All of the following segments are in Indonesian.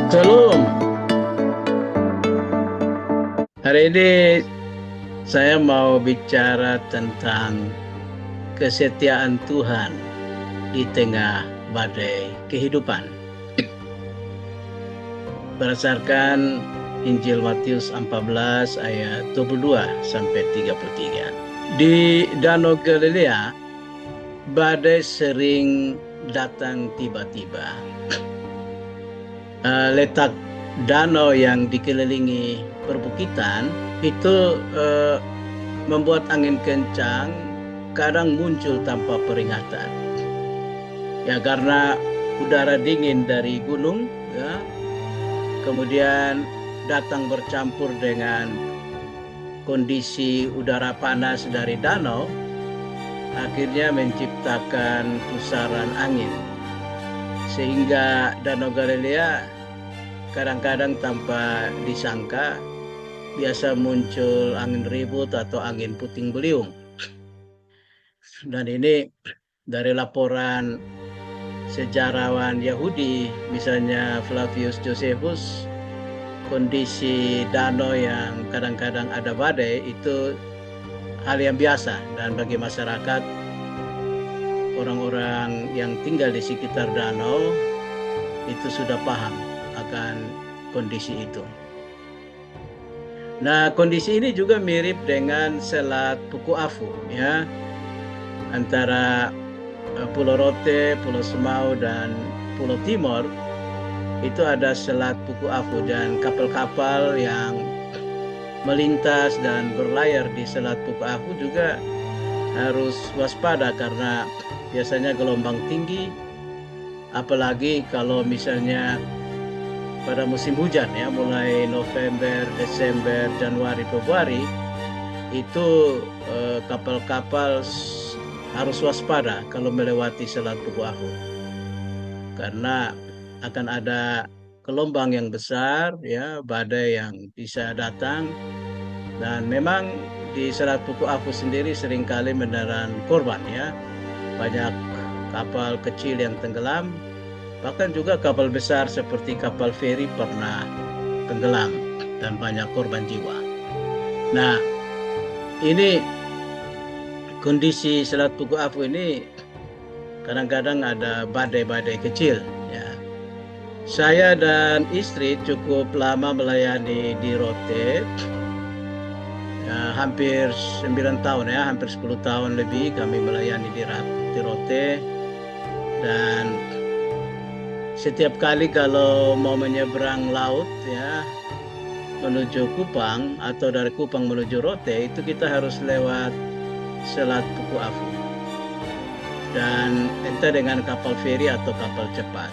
Shalom, hari ini saya mau bicara tentang kesetiaan Tuhan di tengah badai kehidupan. Berdasarkan Injil Matius 14 ayat 22 sampai 33. Di Danau Galilea, badai sering datang tiba-tiba. Letak danau yang dikelilingi perbukitan itu membuat angin kencang kadang muncul tanpa peringatan. Ya, karena udara dingin dari gunung, ya, kemudian datang bercampur dengan kondisi udara panas dari danau, akhirnya menciptakan pusaran angin. Sehingga Danau Galilea kadang-kadang tanpa disangka biasa muncul angin ribut atau angin puting beliung. Dan ini dari laporan sejarawan Yahudi, misalnya Flavius Josephus, kondisi danau yang kadang-kadang ada badai itu hal yang biasa, dan bagi masyarakat, orang-orang yang tinggal di sekitar danau itu sudah paham akan kondisi itu. Nah, kondisi ini juga mirip dengan Selat Puku Afu, ya, antara Pulau Rote, Pulau Semau, dan Pulau Timor. Itu ada Selat Puku Afu, dan kapal-kapal yang melintas dan berlayar di Selat Puku Afu juga harus waspada karena biasanya gelombang tinggi, apalagi kalau misalnya pada musim hujan, ya, mulai November, Desember, Januari, Februari, itu kapal-kapal harus waspada kalau melewati Selat Puku Afu, karena akan ada gelombang yang besar, ya, badai yang bisa datang. Dan memang di Selat Puku Afu sendiri seringkali menelan korban, ya, banyak kapal kecil yang tenggelam, bahkan juga kapal besar seperti kapal feri pernah tenggelam dan banyak korban jiwa. Nah, ini kondisi Selat Puku Afu ini kadang-kadang ada badai-badai kecil, ya. Saya dan istri cukup lama melayani di Rote, ya, hampir 9 tahun, ya, hampir 10 tahun lebih kami melayani di Rote. Dan setiap kali kalau mau menyeberang laut, ya, menuju Kupang atau dari Kupang menuju Rote, itu kita harus lewat Selat Puku Afu, dan entah dengan kapal feri atau kapal cepat.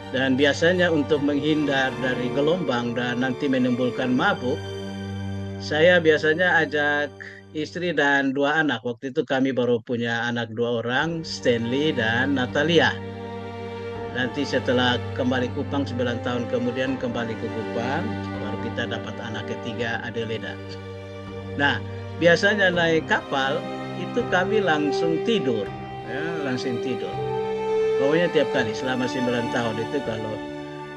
Dan biasanya untuk menghindar dari gelombang dan nanti menimbulkan mabuk, saya biasanya ajak istri dan 2 anak. Waktu itu kami baru punya anak 2 orang, Stanley dan Natalia. Nanti setelah kembali Kupang 9 tahun kemudian kembali ke Kupang, baru kita dapat anak ketiga, Adeleda. Nah, biasanya naik kapal itu kami langsung tidur, ya, langsung tidur. Pokoknya tiap kali selama 9 tahun itu kalau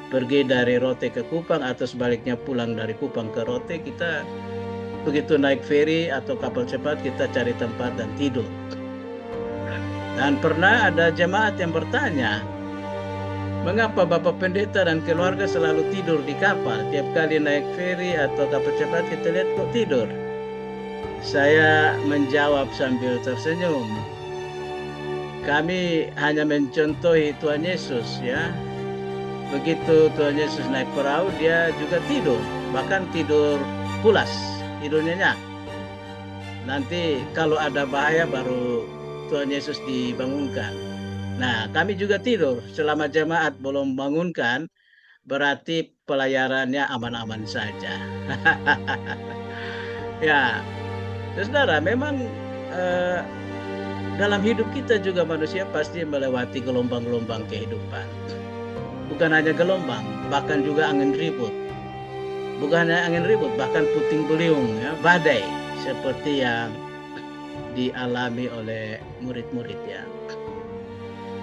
pergi dari Rote ke Kupang atau sebaliknya pulang dari Kupang ke Rote, kita begitu naik feri atau kapal cepat kita cari tempat dan tidur. Dan pernah ada jemaat yang bertanya, mengapa Bapak Pendeta dan keluarga selalu tidur di kapal? Tiap kali naik feri atau kapal cepat kita lihat kok tidur. Saya menjawab sambil tersenyum, kami hanya mencontohi Tuhan Yesus, ya. Begitu Tuhan Yesus naik perahu, dia juga tidur, bahkan tidur pulas, tidur nyenyak. Nanti kalau ada bahaya baru Tuhan Yesus dibangunkan. Nah, kami juga tidur selama jemaat belum bangunkan, berarti pelayarannya aman-aman saja. Ya, saudara, memang dalam hidup kita juga manusia pasti melewati gelombang-gelombang kehidupan. Bukan hanya gelombang, bahkan juga angin ribut. Bukan hanya angin ribut, bahkan puting beliung, ya, badai, seperti yang dialami oleh murid-murid, ya.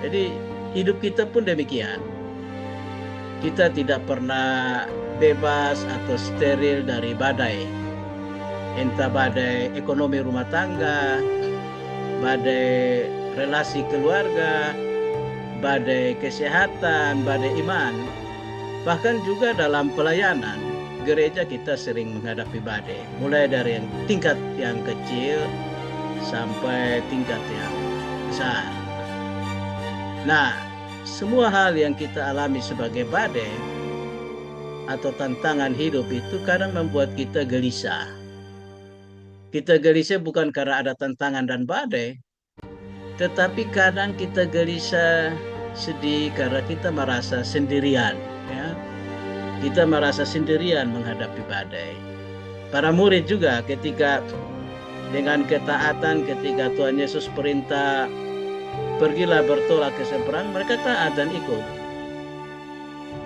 Jadi hidup kita pun demikian. kita tidak pernah bebas atau steril dari badai. Entah badai ekonomi rumah tangga, badai relasi keluarga, badai kesehatan, badai iman. Bahkan juga dalam pelayanan, gereja kita sering menghadapi badai. Mulai dari tingkat yang kecil sampai tingkat yang besar. Nah, semua hal yang kita alami sebagai badai atau tantangan hidup itu kadang membuat kita gelisah. Kita gelisah bukan karena ada tantangan dan badai, tetapi kadang kita gelisah, sedih karena kita merasa sendirian, ya. Kita merasa sendirian menghadapi badai. Para murid juga ketika dengan ketaatan, ketika Tuhan Yesus perintah pergilah bertolak ke seberang, mereka taat dan ikut.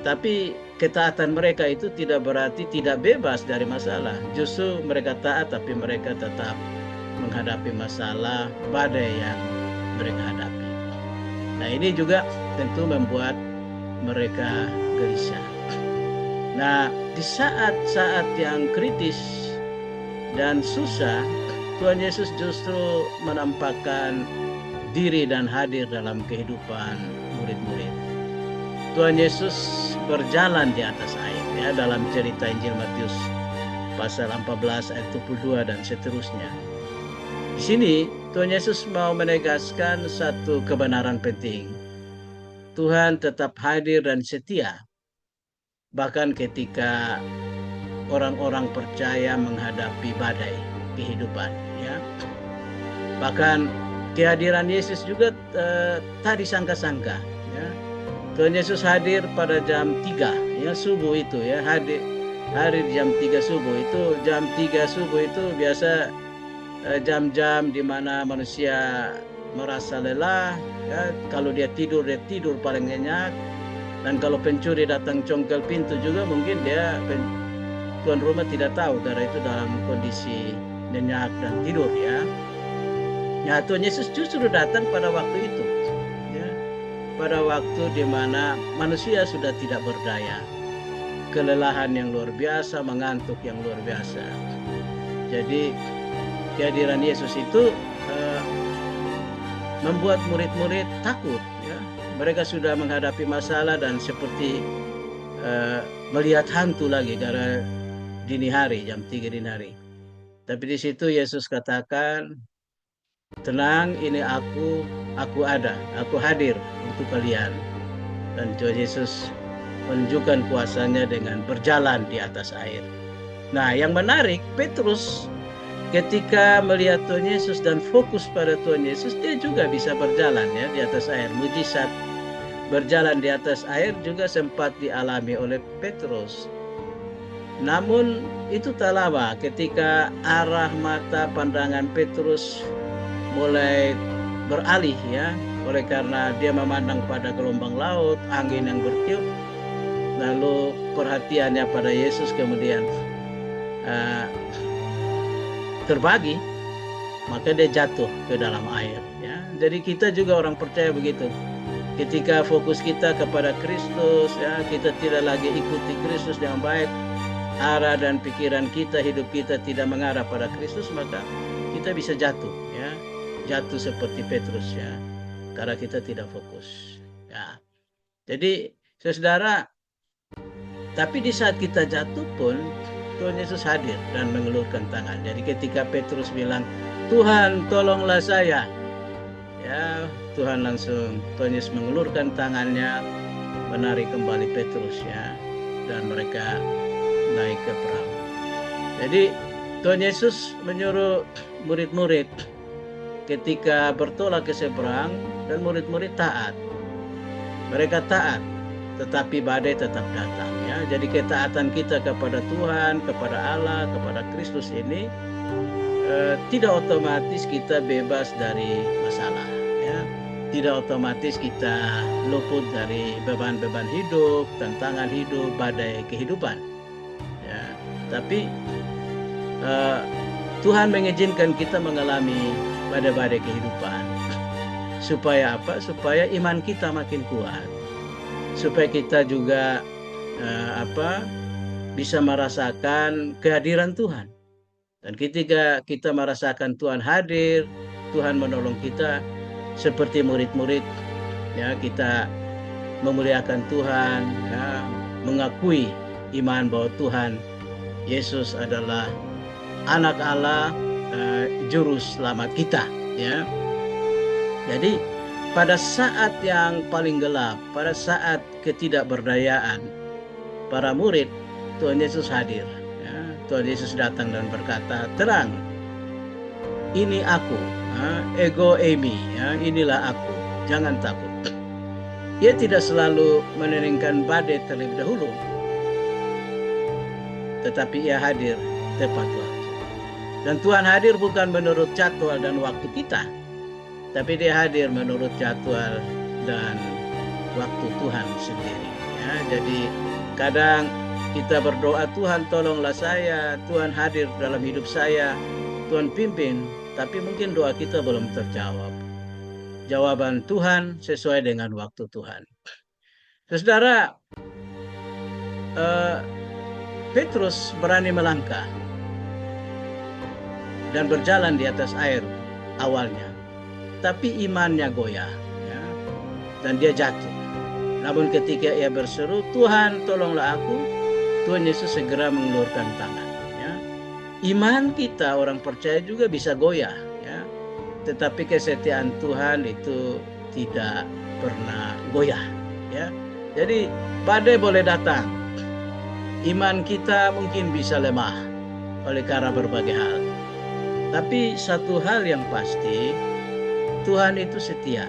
Tapi ketaatan mereka itu tidak berarti tidak bebas dari masalah. Justru mereka taat tapi mereka tetap menghadapi masalah, badai yang mereka hadapi. Nah, ini juga tentu membuat mereka gelisah. Nah, di saat-saat yang kritis dan susah, Tuhan Yesus justru menampakkan diri dan hadir dalam kehidupan murid-murid. Tuhan Yesus berjalan di atas air, ya, dalam cerita Injil Matius pasal 14 ayat 22 dan seterusnya. Di sini Tuhan Yesus mau menegaskan satu kebenaran penting. Tuhan tetap hadir dan setia, bahkan ketika orang-orang percaya menghadapi badai kehidupan, ya. Bahkan kehadiran Yesus juga tak disangka-sangka, ya. Tuhan Yesus hadir pada jam 3 ya subuh itu, ya, hadir jam 3 subuh itu. Jam 3 subuh itu biasa jam-jam di mana manusia merasa lelah, ya. Kalau dia tidur paling nyenyak. Dan kalau pencuri datang congkel pintu juga mungkin tuan rumah tidak tahu karena itu dalam kondisi nyenyak dan tidur, ya. Ya, Tuhan Yesus justru datang pada waktu itu, ya, pada waktu di mana manusia sudah tidak berdaya, kelelahan yang luar biasa, mengantuk yang luar biasa. Jadi kehadiran Yesus itu membuat murid-murid takut, ya. Mereka sudah menghadapi masalah dan seperti melihat hantu lagi karena dini hari, jam 3 dini hari. Tapi di situ Yesus katakan, tenang, ini aku hadir untuk kalian. Dan Tuhan Yesus menunjukkan kuasanya dengan berjalan di atas air. Nah, yang menarik, Petrus ketika melihat Tuhan Yesus dan fokus pada Tuhan Yesus, dia juga bisa berjalan, ya, di atas air. Mujizat berjalan di atas air juga sempat dialami oleh Petrus. Namun itu tak lama ketika arah mata pandangan Petrus mulai beralih, ya, oleh karena dia memandang pada gelombang laut, angin yang bertiup, lalu perhatiannya pada Yesus kemudian terbagi, maka dia jatuh ke dalam air, ya. Jadi kita juga orang percaya begitu. Ketika fokus kita kepada Kristus, ya, kita tidak lagi ikuti Kristus yang baik, arah dan pikiran kita, hidup kita tidak mengarah pada Kristus, maka kita bisa jatuh, ya. Jatuh seperti Petrus, ya, karena kita tidak fokus, ya. Jadi saudara, tapi di saat kita jatuh pun Tuhan Yesus hadir dan mengelurkan tangan. Jadi ketika Petrus bilang, Tuhan tolonglah saya, ya, Tuhan Yesus mengelurkan tangannya, menarik kembali Petrus, ya, dan mereka naik ke perahu. Jadi Tuhan Yesus menyuruh murid-murid ketika bertolak ke seberang, dan murid-murid taat. Mereka taat, tetapi badai tetap datang, ya. Jadi ketaatan kita kepada Tuhan, kepada Allah, kepada Kristus ini tidak otomatis kita bebas dari masalah, ya. Tidak otomatis kita luput dari beban-beban hidup, tantangan hidup, badai kehidupan, ya. Tapi Tuhan mengizinkan kita mengalami badai-badai kehidupan. Supaya apa? Supaya iman kita makin kuat. Supaya kita juga bisa merasakan kehadiran Tuhan. Dan ketika kita merasakan Tuhan hadir, Tuhan menolong kita seperti murid-murid, ya, kita memuliakan Tuhan, ya, mengakui iman bahwa Tuhan Yesus adalah Anak Allah, juru selamat kita, ya. Jadi pada saat yang paling gelap, pada saat ketidakberdayaan para murid, Tuhan Yesus hadir. Ya, Tuhan Yesus datang dan berkata, terang, ini aku, ego eimi, ya, inilah aku, jangan takut. Ia tidak selalu menenangkan badai terlebih dahulu, tetapi ia hadir tepat waktu. Dan Tuhan hadir bukan menurut jadwal dan waktu kita, tapi dia hadir menurut jadwal dan waktu Tuhan sendiri. Ya, jadi kadang kita berdoa, Tuhan tolonglah saya, Tuhan hadir dalam hidup saya, Tuhan pimpin, tapi mungkin doa kita belum terjawab. Jawaban Tuhan sesuai dengan waktu Tuhan. Saudara, Petrus berani melangkah dan berjalan di atas air awalnya, tapi imannya goyah, ya, dan dia jatuh. Namun ketika ia berseru, Tuhan tolonglah aku, Tuhan Yesus segera mengulurkan tangan. Ya. Iman kita orang percaya juga bisa goyah, ya, tetapi kesetiaan Tuhan itu tidak pernah goyah. Ya. Jadi badai boleh datang, iman kita mungkin bisa lemah oleh karena berbagai hal. Tapi satu hal yang pasti, Tuhan itu setia.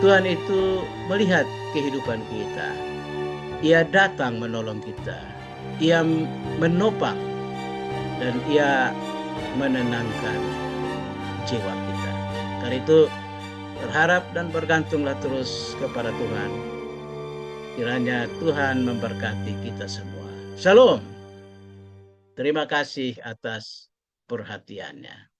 Tuhan itu melihat kehidupan kita. Ia datang menolong kita. Ia menopang dan ia menenangkan jiwa kita. Karena itu berharap dan bergantunglah terus kepada Tuhan. Kiranya Tuhan memberkati kita semua. Shalom. Terima kasih atas perhatiannya.